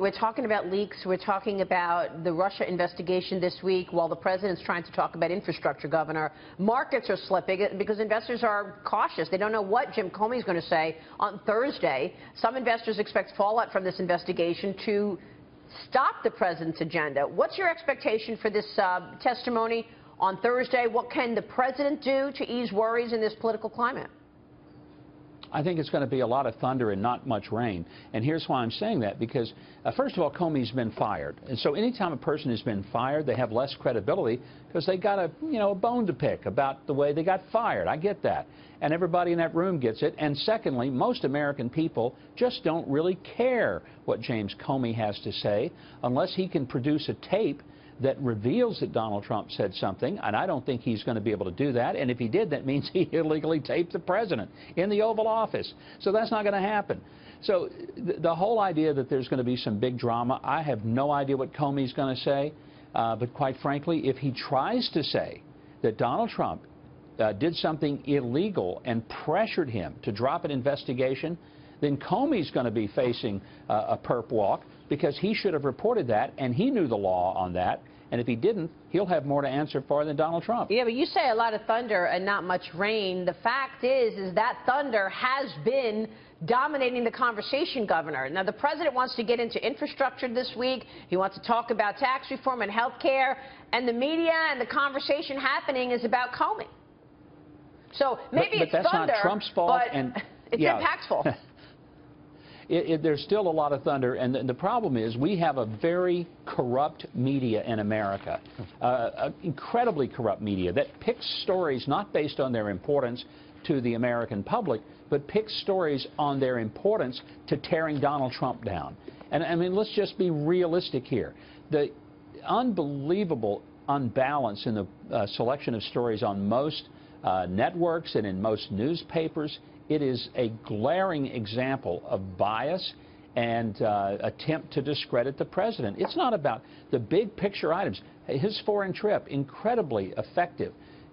We're talking about leaks. We're talking about the Russia investigation this week while the president's trying to talk about infrastructure, Governor. Markets are slipping because investors are cautious. They don't know what Jim Comey is going to say on Thursday. Some investors expect fallout from this investigation to stop the president's agenda. What's your expectation for this testimony on Thursday? What can the president do to ease worries in this political climate? I think it's going to be a lot of thunder and not much rain. And here's why I'm saying that, because first of all, Comey's been fired. And so anytime a person has been fired, they have less credibility because they got a bone to pick about the way they got fired. I get that. And everybody in that room gets it. And secondly, most American people just don't really care what James Comey has to say unless he can produce a tape that reveals that Donald Trump said something, and I don't think he's going to be able to do that. And if he did, that means he illegally taped the president in the Oval Office. So that's not going to happen. So the whole idea that there's going to be some big drama, I have no idea what Comey's going to say. But quite frankly, if he tries to say that Donald Trump did something illegal and pressured him to drop an investigation, then Comey's going to be facing a perp walk because he should have reported that, and he knew the law on that. And if he didn't, he'll have more to answer for than Donald Trump. Yeah, but you say a lot of thunder and not much rain. The fact is that thunder has been dominating the conversation, Governor. Now, the president wants to get into infrastructure this week. He wants to talk about tax reform and health care. And the media and the conversation happening is about Comey. So maybe it's thunder, not Trump's fault, but it's impactful. There's still a lot of thunder, and the problem is we have a very corrupt media in America, incredibly corrupt media that picks stories not based on their importance to the American public, but picks stories on their importance to tearing Donald Trump down. And I mean, let's just be realistic here. The unbelievable unbalance in the selection of stories on most networks and in most newspapers, it is a glaring example of bias and attempt to discredit the president. It's not about the big picture items. His foreign trip, incredibly effective.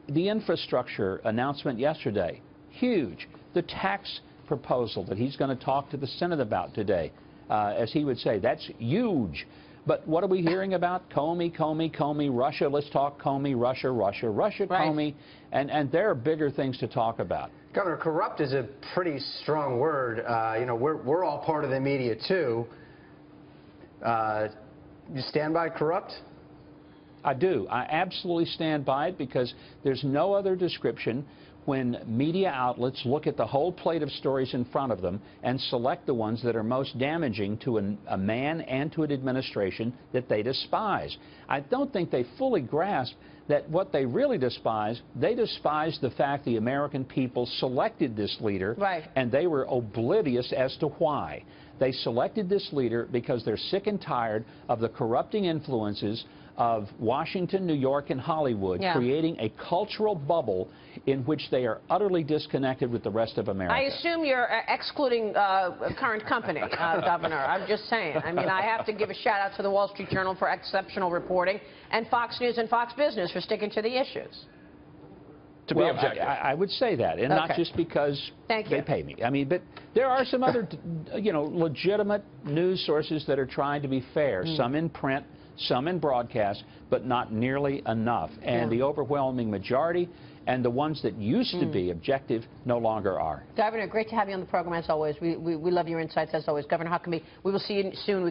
The infrastructure announcement yesterday, huge. The tax proposal that he's going to talk to the Senate about today, as he would say, that's huge. But what are we hearing about? Comey, Comey, Comey, Russia, let's talk Comey, Russia, Russia, Russia, right. Comey, and there are bigger things to talk about. Governor, corrupt is a pretty strong word. We're all part of the media, too. You stand by corrupt? I do. I absolutely stand by it because there's no other description when media outlets look at the whole plate of stories in front of them and select the ones that are most damaging to a man and to an administration that they despise. I don't think they fully grasp that what they really despise, they despise the fact the American people selected this leader, right, and they were oblivious as to why. They selected this leader because they're sick and tired of the corrupting influences of Washington, New York, and Hollywood, creating a cultural bubble in which they are utterly disconnected with the rest of America. I assume you're excluding current company, Governor. I'm just saying. I mean, I have to give a shout out to the Wall Street Journal for exceptional reporting and Fox News and Fox Business for sticking to the issues. To be objective. I would say that, and not just because they pay me. I mean, but there are some other, legitimate news sources that are trying to be fair, some in print, some in broadcast, but not nearly enough. And the overwhelming majority and the ones that used to be objective no longer are. Governor, great to have you on the program as always. We love your insights as always. Governor Huckabee, we will see you soon.